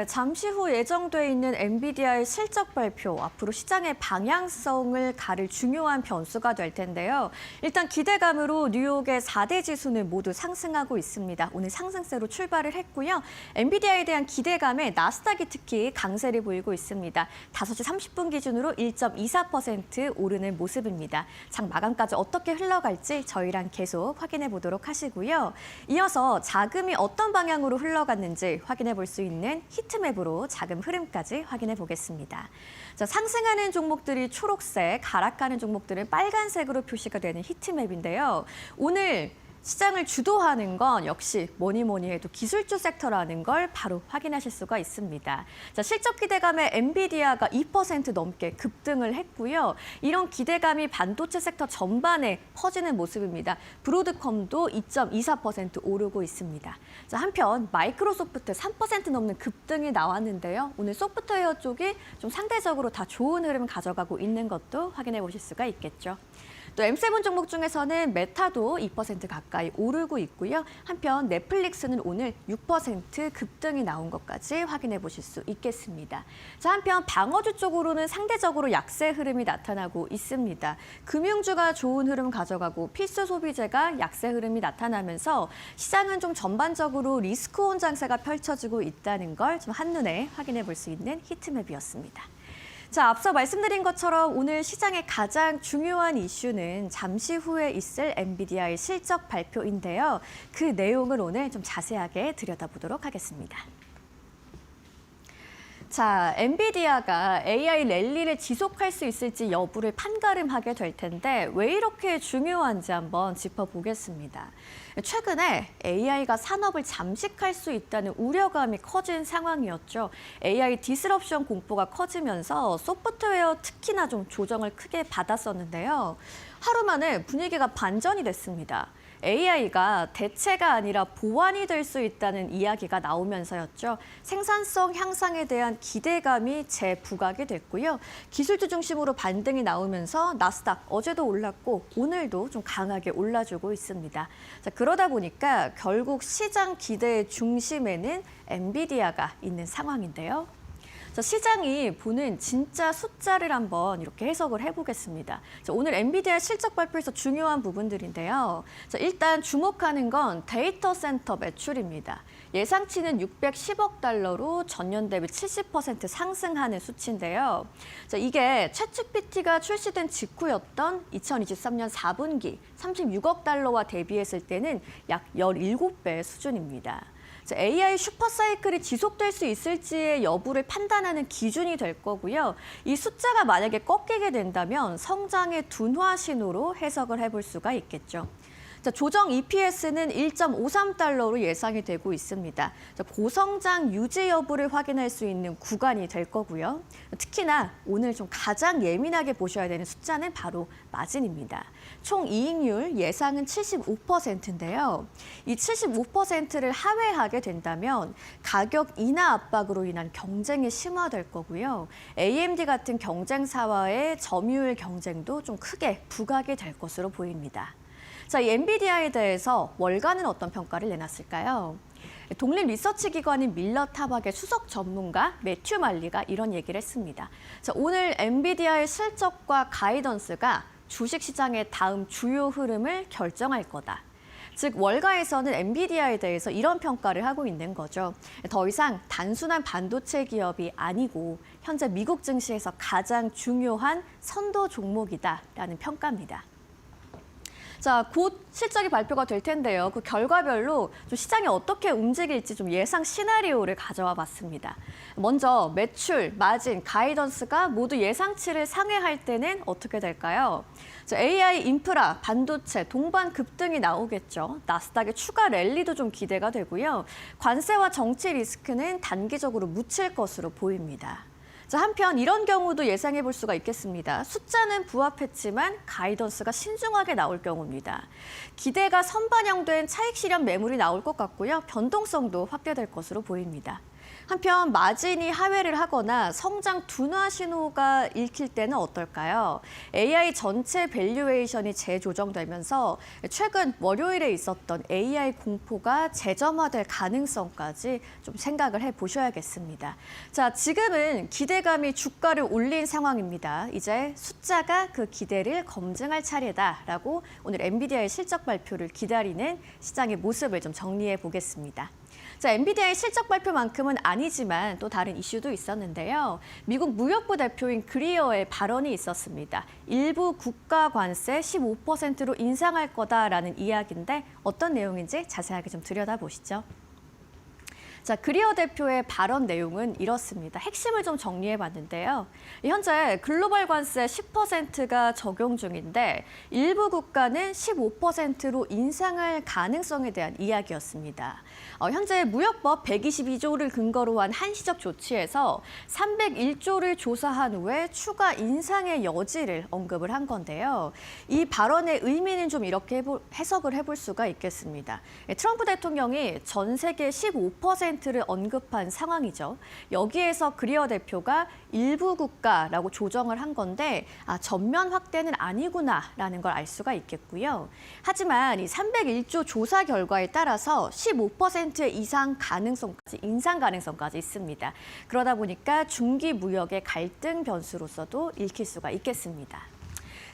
잠시 후 예정돼 있는 엔비디아의 실적 발표, 앞으로 시장의 방향성을 가를 중요한 변수가 될 텐데요. 일단 기대감으로 뉴욕의 4대 지수는 모두 상승하고 있습니다. 오늘 상승세로 출발을 했고요. 엔비디아에 대한 기대감에 나스닥이 특히 강세를 보이고 있습니다. 5시 30분 기준으로 1.24% 오르는 모습입니다. 장 마감까지 어떻게 흘러갈지 저희랑 계속 확인해 보도록 하시고요. 이어서 자금이 어떤 방향으로 흘러갔는지 확인해 볼 수 있는 히트맵으로 자금 흐름까지 확인해 보겠습니다. 자, 상승하는 종목들이 초록색, 하락하는 종목들은 빨간색으로 표시가 되는 히트맵인데요. 오늘 시장을 주도하는 건 역시 뭐니 해도 기술주 섹터라는 걸 바로 확인하실 수가 있습니다. 자, 실적 기대감에 엔비디아가 2% 넘게 급등을 했고요. 이런 기대감이 반도체 섹터 전반에 퍼지는 모습입니다. 브로드컴도 2.24% 오르고 있습니다. 자, 한편 마이크로소프트 3% 넘는 급등이 나왔는데요. 오늘 소프트웨어 쪽이 좀 상대적으로 다 좋은 흐름 가져가고 있는 것도 확인해 보실 수가 있겠죠. 또 M7 종목 중에서는 메타도 2% 가까이 오르고 있고요. 한편 넷플릭스는 오늘 6% 급등이 나온 것까지 확인해 보실 수 있겠습니다. 자, 한편 방어주 쪽으로는 상대적으로 약세 흐름이 나타나고 있습니다. 금융주가 좋은 흐름 가져가고 필수 소비재가 약세 흐름이 나타나면서 시장은 좀 전반적으로 리스크온 장세가 펼쳐지고 있다는 걸 좀 한눈에 확인해 볼 수 있는 히트맵이었습니다. 자, 앞서 말씀드린 것처럼 오늘 시장의 가장 중요한 이슈는 잠시 후에 있을 엔비디아의 실적 발표인데요. 그 내용을 오늘 좀 자세하게 들여다보도록 하겠습니다. 자, 엔비디아가 AI 랠리를 지속할 수 있을지 여부를 판가름하게 될 텐데 왜 이렇게 중요한지 한번 짚어보겠습니다. 최근에 AI가 산업을 잠식할 수 있다는 우려감이 커진 상황이었죠. AI 디스럽션 공포가 커지면서 소프트웨어 특히나 좀 조정을 크게 받았었는데요. 하루 만에 분위기가 반전이 됐습니다. AI가 대체가 아니라 보완이 될 수 있다는 이야기가 나오면서였죠. 생산성 향상에 대한 기대감이 재부각이 됐고요. 기술주 중심으로 반등이 나오면서 나스닥 어제도 올랐고 오늘도 좀 강하게 올라주고 있습니다. 자, 그러다 보니까 결국 시장 기대의 중심에는 엔비디아가 있는 상황인데요. 자, 시장이 보는 진짜 숫자를 한번 이렇게 해석을 해보겠습니다. 자, 오늘 엔비디아 실적 발표에서 중요한 부분들인데요. 자, 일단 주목하는 건 데이터 센터 매출입니다. 예상치는 610억 달러로 전년 대비 70% 상승하는 수치인데요. 자, 이게 챗GPT가 출시된 직후였던 2023년 4분기 36억 달러와 대비했을 때는 약 17배 수준입니다. AI 슈퍼사이클이 지속될 수 있을지의 여부를 판단하는 기준이 될 거고요. 이 숫자가 만약에 꺾이게 된다면 성장의 둔화 신호로 해석을 해볼 수가 있겠죠. 자, 조정 EPS는 1.53달러로 예상이 되고 있습니다. 자, 고성장 유지 여부를 확인할 수 있는 구간이 될 거고요. 특히나 오늘 좀 가장 예민하게 보셔야 되는 숫자는 바로 마진입니다. 총 이익률 예상은 75%인데요. 이 75%를 하회하게 된다면 가격 인하 압박으로 인한 경쟁이 심화될 거고요. AMD 같은 경쟁사와의 점유율 경쟁도 좀 크게 부각이 될 것으로 보입니다. 자, 이 엔비디아에 대해서 월가는 어떤 평가를 내놨을까요? 독립 리서치 기관인 밀러타박의 수석 전문가 매튜 말리가 이런 얘기를 했습니다. 자, 오늘 엔비디아의 실적과 가이던스가 주식시장의 다음 주요 흐름을 결정할 거다. 즉, 월가에서는 엔비디아에 대해서 이런 평가를 하고 있는 거죠. 더 이상 단순한 반도체 기업이 아니고 현재 미국 증시에서 가장 중요한 선도 종목이다라는 평가입니다. 자, 곧 실적이 발표가 될 텐데요. 그 결과별로 좀 시장이 어떻게 움직일지 좀 예상 시나리오를 가져와 봤습니다. 먼저 매출, 마진, 가이던스가 모두 예상치를 상회할 때는 어떻게 될까요? 자, AI 인프라, 반도체, 동반 급등이 나오겠죠. 나스닥의 추가 랠리도 좀 기대가 되고요. 관세와 정치 리스크는 단기적으로 묻힐 것으로 보입니다. 자, 한편 이런 경우도 예상해 볼 수가 있겠습니다. 숫자는 부합했지만 가이던스가 신중하게 나올 경우입니다. 기대가 선반영된 차익 실현 매물이 나올 것 같고요. 변동성도 확대될 것으로 보입니다. 한편 마진이 하회를 하거나 성장 둔화 신호가 읽힐 때는 어떨까요? AI 전체 밸류에이션이 재조정되면서 최근 월요일에 있었던 AI 공포가 재점화될 가능성까지 좀 생각을 해보셔야겠습니다. 자, 지금은 기대감이 주가를 올린 상황입니다. 이제 숫자가 그 기대를 검증할 차례다라고 오늘 엔비디아의 실적 발표를 기다리는 시장의 모습을 좀 정리해 보겠습니다. 자, 엔비디아의 실적 발표만큼은 아니지만 또 다른 이슈도 있었는데요. 미국 무역부 대표인 그리어의 발언이 있었습니다. 일부 국가 관세 15%로 인상할 거다라는 이야기인데 어떤 내용인지 자세하게 좀 들여다보시죠. 자, 그리어 대표의 발언 내용은 이렇습니다. 핵심을 좀 정리해 봤는데요. 현재 글로벌 관세 10%가 적용 중인데 일부 국가는 15%로 인상할 가능성에 대한 이야기였습니다. 현재 무역법 122조를 근거로 한 한시적 조치에서 301조를 조사한 후에 추가 인상의 여지를 언급을 한 건데요. 이 발언의 의미는 좀 이렇게 해석을 해볼 수가 있겠습니다. 트럼프 대통령이 전 세계 15%를 언급한 상황이죠. 여기에서 그리어 대표가 일부 국가라고 조정을 한 건데 전면 확대는 아니구나라는 걸 알 수가 있겠고요. 하지만 이 301조 조사 결과에 따라서 15% 이상 가능성까지 인상 가능성까지 있습니다. 그러다 보니까 중기 무역의 갈등 변수로서도 읽힐 수가 있겠습니다.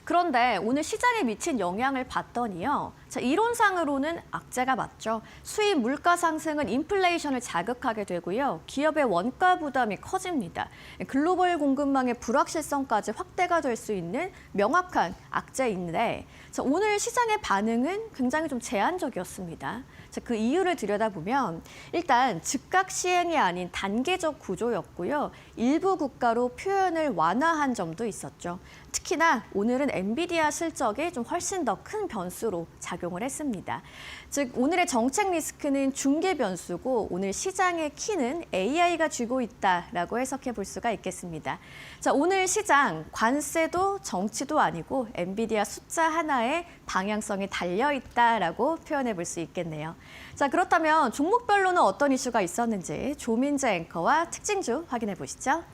그런데 오늘 시장에 미친 영향을 봤더니요. 자, 이론상으로는 악재가 맞죠. 수입 물가 상승은 인플레이션을 자극하게 되고요. 기업의 원가 부담이 커집니다. 글로벌 공급망의 불확실성까지 확대가 될 수 있는 명확한 악재인데 자, 오늘 시장의 반응은 굉장히 좀 제한적이었습니다. 자, 그 이유를 들여다보면 일단 즉각 시행이 아닌 단계적 구조였고요. 일부 국가로 표현을 완화한 점도 있었죠. 특히나 오늘은 엔비디아 실적이 좀 훨씬 더 큰 변수로 작용을 했습니다. 즉 오늘의 정책 리스크는 중개 변수고 오늘 시장의 키는 AI가 쥐고 있다라고 해석해 볼 수가 있겠습니다. 자, 오늘 시장 관세도 정치도 아니고 엔비디아 숫자 하나에 방향성이 달려 있다라고 표현해 볼 수 있겠네요. 자, 그렇다면 종목별로는 어떤 이슈가 있었는지 조민재 앵커와 특징주 확인해 보시죠.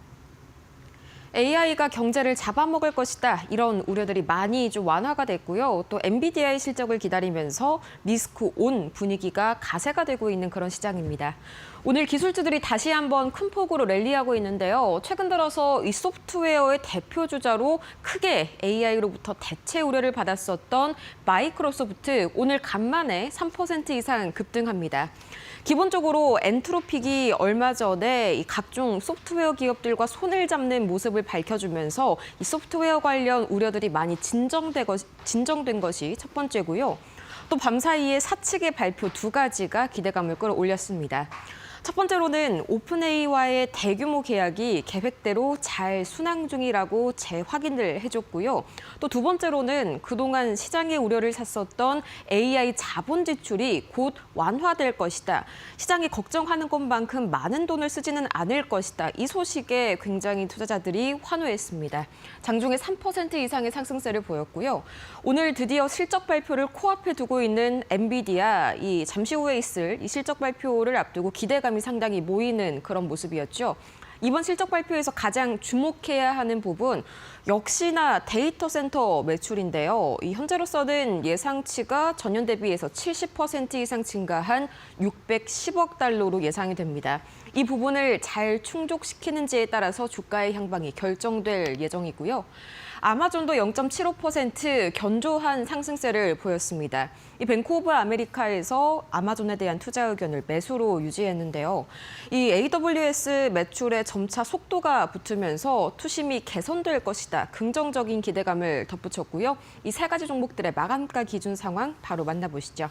AI가 경제를 잡아먹을 것이다. 이런 우려들이 많이 좀 완화가 됐고요. 또 엔비디아의 실적을 기다리면서 리스크 온 분위기가 가세가 되고 있는 그런 시장입니다. 오늘 기술주들이 다시 한번 큰 폭으로 랠리하고 있는데요. 최근 들어서 이 소프트웨어의 대표 주자로 크게 AI로부터 대체 우려를 받았었던 마이크로소프트 오늘 간만에 3% 이상 급등합니다. 기본적으로 엔트로픽이 얼마 전에 이 각종 소프트웨어 기업들과 손을 잡는 모습을 밝혀주면서 이 소프트웨어 관련 우려들이 많이 진정된 것이 첫 번째고요. 또 밤사이에 사측의 발표 두 가지가 기대감을 끌어올렸습니다. 첫 번째로는 오픈AI와의 대규모 계약이 계획대로 잘 순항 중이라고 재확인을 해줬고요. 또 두 번째로는 그동안 시장의 우려를 샀었던 AI 자본 지출이 곧 완화될 것이다. 시장이 걱정하는 것만큼 많은 돈을 쓰지는 않을 것이다. 이 소식에 굉장히 투자자들이 환호했습니다. 장중에 3% 이상의 상승세를 보였고요. 오늘 드디어 실적 발표를 코앞에 두고 있는 엔비디아, 이 잠시 후에 있을 이 실적 발표를 앞두고 기대감이 상당히 모이는 그런 모습이었죠. 이번 실적 발표에서 가장 주목해야 하는 부분 역시나 데이터 센터 매출인데요. 이 현재로서는 예상치가 전년 대비해서 70% 이상 증가한 610억 달러로 예상이 됩니다. 이 부분을 잘 충족시키는지에 따라서 주가의 향방이 결정될 예정이고요. 아마존도 0.75% 견조한 상승세를 보였습니다. 이 뱅크 오브 아메리카에서 아마존에 대한 투자 의견을 매수로 유지했는데요. 이 AWS 매출에 점차 속도가 붙으면서 투심이 개선될 것이다. 긍정적인 기대감을 덧붙였고요. 이 세 가지 종목들의 마감가 기준 상황 바로 만나보시죠.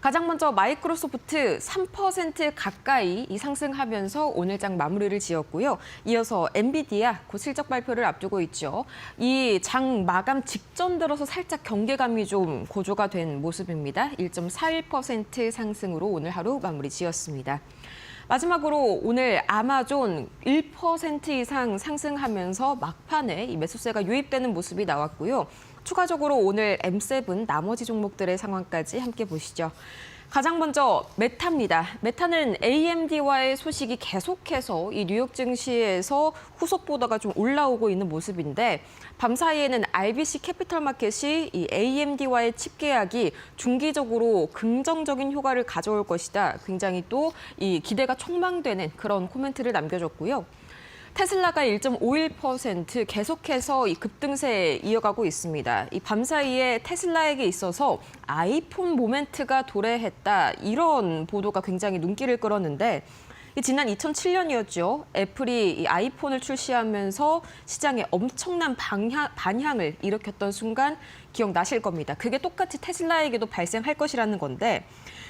가장 먼저 마이크로소프트 3% 가까이 상승하면서 오늘장 마무리를 지었고요. 이어서 엔비디아 곧 실적 발표를 앞두고 있죠. 이 장 마감 직전 들어서 살짝 경계감이 좀 고조가 된 모습입니다. 1.41% 상승으로 오늘 하루 마무리 지었습니다. 마지막으로 오늘 아마존 1% 이상 상승하면서 막판에 이 매수세가 유입되는 모습이 나왔고요. 추가적으로 오늘 M7 나머지 종목들의 상황까지 함께 보시죠. 가장 먼저 메타입니다. 메타는 AMD와의 소식이 계속해서 이 뉴욕 증시에서 후속 보도가 좀 올라오고 있는 모습인데 밤사이에는 RBC 캐피털 마켓이 이 AMD와의 칩 계약이 중기적으로 긍정적인 효과를 가져올 것이다. 굉장히 또 이 기대가 촉망되는 그런 코멘트를 남겨줬고요. 테슬라가 1.51% 계속해서 이 급등세에 이어가고 있습니다. 이 밤사이에 테슬라에게 있어서 아이폰 모멘트가 도래했다. 이런 보도가 굉장히 눈길을 끌었는데 지난 2007년이었죠. 애플이 이 아이폰을 출시하면서 시장에 엄청난 반향을 일으켰던 순간 기억나실 겁니다. 그게 똑같이 테슬라에게도 발생할 것이라는 건데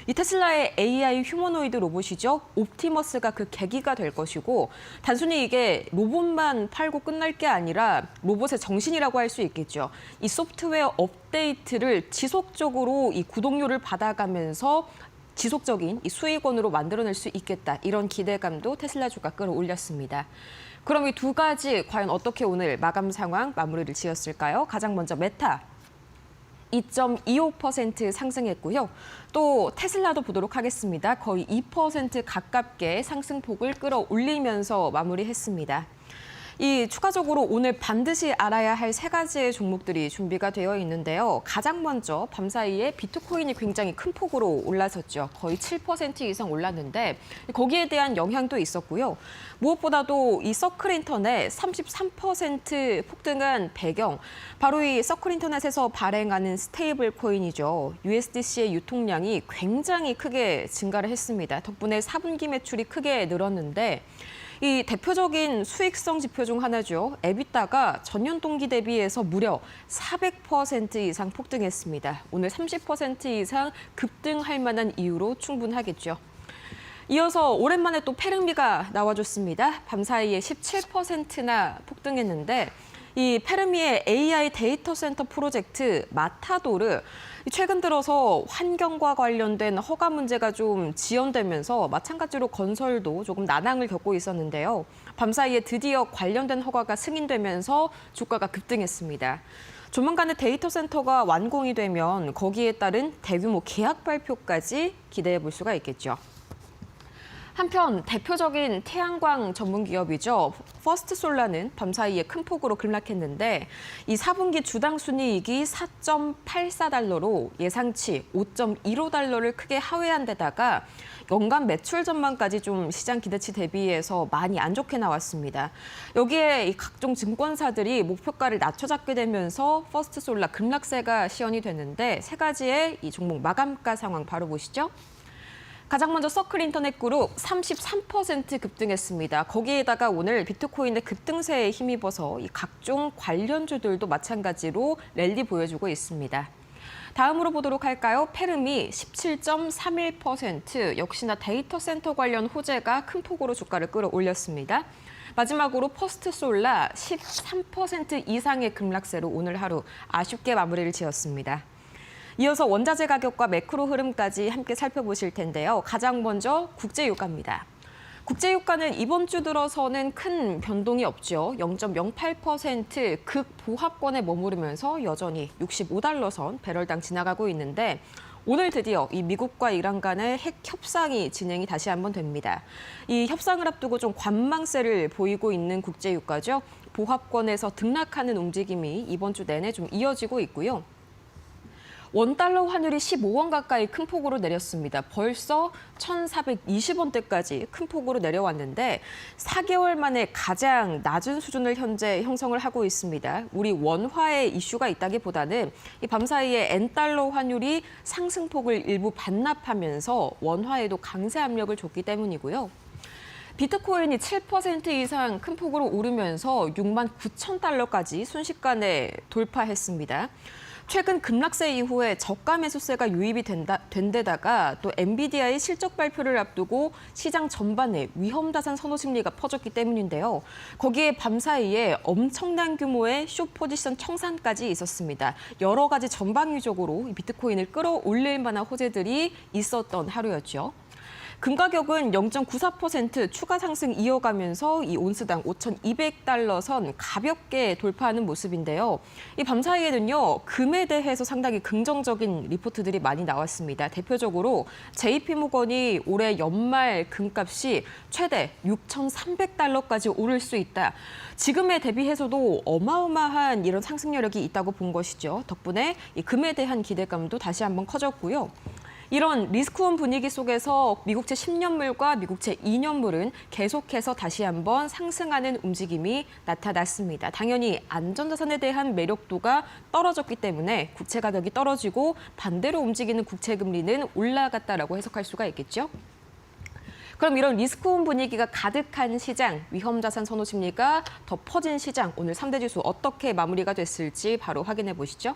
이 테슬라의 AI 휴머노이드 로봇이죠. 옵티머스가 그 계기가 될 것이고 단순히 이게 로봇만 팔고 끝날 게 아니라 로봇의 정신이라고 할 수 있겠죠. 이 소프트웨어 업데이트를 지속적으로 이 구독료를 받아가면서 지속적인 이 수익원으로 만들어낼 수 있겠다. 이런 기대감도 테슬라 주가 끌어올렸습니다. 그럼 이 두 가지 과연 어떻게 오늘 마감 상황 마무리를 지었을까요? 가장 먼저 메타. 2.25% 상승했고요. 또 테슬라도 보도록 하겠습니다. 거의 2% 가깝게 상승폭을 끌어올리면서 마무리했습니다. 이 추가적으로 오늘 반드시 알아야 할 세 가지의 종목들이 준비가 되어 있는데요. 가장 먼저 밤사이에 비트코인이 굉장히 큰 폭으로 올라섰죠. 거의 7% 이상 올랐는데 거기에 대한 영향도 있었고요. 무엇보다도 이 서클 인터넷 33% 폭등한 배경, 바로 이 서클 인터넷에서 발행하는 스테이블 코인이죠. USDC의 유통량이 굉장히 크게 증가를 했습니다. 덕분에 4분기 매출이 크게 늘었는데 이 대표적인 수익성 지표 중 하나죠. 에비타가 전년 동기 대비해서 무려 400% 이상 폭등했습니다. 오늘 30% 이상 급등할 만한 이유로 충분하겠죠. 이어서 오랜만에 또 페르미가 나와줬습니다. 밤사이에 17%나 폭등했는데 이 페르미의 AI 데이터 센터 프로젝트 마타도르, 최근 들어서 환경과 관련된 허가 문제가 좀 지연되면서 마찬가지로 건설도 조금 난항을 겪고 있었는데요. 밤사이에 드디어 관련된 허가가 승인되면서 주가가 급등했습니다. 조만간에 데이터 센터가 완공이 되면 거기에 따른 대규모 계약 발표까지 기대해 볼 수가 있겠죠. 한편 대표적인 태양광 전문 기업이죠. 퍼스트솔라는 밤사이에 큰 폭으로 급락했는데 이 4분기 주당 순이익이 4.84달러로 예상치 5.15달러를 크게 하회한 데다가 연간 매출 전망까지 좀 시장 기대치 대비해서 많이 안 좋게 나왔습니다. 여기에 이 각종 증권사들이 목표가를 낮춰잡게 되면서 퍼스트솔라 급락세가 시연이 됐는데 세 가지의 이 종목 마감가 상황 바로 보시죠. 가장 먼저 서클 인터넷 그룹 33% 급등했습니다. 거기에다가 오늘 비트코인의 급등세에 힘입어서 이 각종 관련주들도 마찬가지로 랠리 보여주고 있습니다. 다음으로 보도록 할까요? 페르미 17.31%, 역시나 데이터 센터 관련 호재가 큰 폭으로 주가를 끌어올렸습니다. 마지막으로 퍼스트솔라 13% 이상의 급락세로 오늘 하루 아쉽게 마무리를 지었습니다. 이어서 원자재 가격과 매크로 흐름까지 함께 살펴보실 텐데요. 가장 먼저 국제유가입니다. 국제유가는 이번 주 들어서는 큰 변동이 없죠. 0.08% 극보합권에 머무르면서 여전히 65달러 선 배럴당 지나가고 있는데 오늘 드디어 이 미국과 이란 간의 핵 협상이 진행이 다시 한번 됩니다. 이 협상을 앞두고 좀 관망세를 보이고 있는 국제유가죠. 보합권에서 등락하는 움직임이 이번 주 내내 좀 이어지고 있고요. 원달러 환율이 15원 가까이 큰 폭으로 내렸습니다. 벌써 1,420원대까지 큰 폭으로 내려왔는데 4개월 만에 가장 낮은 수준을 현재 형성을 하고 있습니다. 우리 원화에 이슈가 있다기보다는 이 밤사이에 엔달러 환율이 상승폭을 일부 반납하면서 원화에도 강세 압력을 줬기 때문이고요. 비트코인이 7% 이상 큰 폭으로 오르면서 69,000달러까지 순식간에 돌파했습니다. 최근 급락세 이후에 저가 매수세가 유입이 된 데다가 또 엔비디아의 실적 발표를 앞두고 시장 전반에 위험자산 선호 심리가 퍼졌기 때문인데요. 거기에 밤사이에 엄청난 규모의 숏 포지션 청산까지 있었습니다. 여러 가지 전방위적으로 비트코인을 끌어올릴 만한 호재들이 있었던 하루였죠. 금 가격은 0.94% 추가 상승 이어가면서 이 온스당 5,200달러 선 가볍게 돌파하는 모습인데요. 이 밤 사이에는요, 금에 대해서 상당히 긍정적인 리포트들이 많이 나왔습니다. 대표적으로 JP모건이 올해 연말 금값이 최대 6,300달러까지 오를 수 있다. 지금에 대비해서도 어마어마한 이런 상승 여력이 있다고 본 것이죠. 덕분에 이 금에 대한 기대감도 다시 한번 커졌고요. 이런 리스크온 분위기 속에서 미국채 10년물과 미국채 2년물은 계속해서 다시 한번 상승하는 움직임이 나타났습니다. 당연히 안전자산에 대한 매력도가 떨어졌기 때문에 국채 가격이 떨어지고 반대로 움직이는 국채 금리는 올라갔다라고 해석할 수가 있겠죠. 그럼 이런 리스크온 분위기가 가득한 시장, 위험자산 선호 심리가 더 퍼진 시장, 오늘 3대 지수 어떻게 마무리가 됐을지 바로 확인해 보시죠.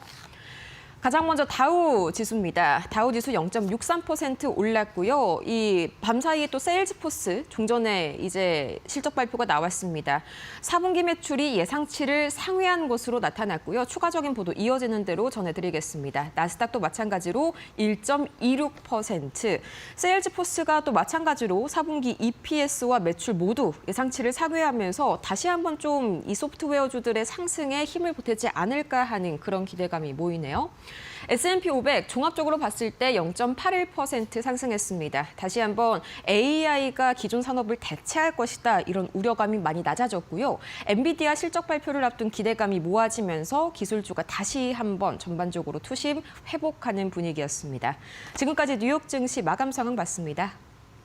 가장 먼저 다우 지수입니다. 다우 지수 0.63% 올랐고요. 이 밤사이에 또 세일즈포스 종전에 이제 실적 발표가 나왔습니다. 4분기 매출이 예상치를 상회한 것으로 나타났고요. 추가적인 보도 이어지는 대로 전해드리겠습니다. 나스닥도 마찬가지로 1.26%. 세일즈포스가 또 마찬가지로 4분기 EPS와 매출 모두 예상치를 상회하면서 다시 한번 좀 이 소프트웨어주들의 상승에 힘을 보태지 않을까 하는 그런 기대감이 보이네요. S&P 500 종합적으로 봤을 때 0.81% 상승했습니다. 다시 한번 AI가 기존 산업을 대체할 것이다 이런 우려감이 많이 낮아졌고요. 엔비디아 실적 발표를 앞둔 기대감이 모아지면서 기술주가 다시 한번 전반적으로 투심 회복하는 분위기였습니다. 지금까지 뉴욕 증시 마감 상황 봤습니다.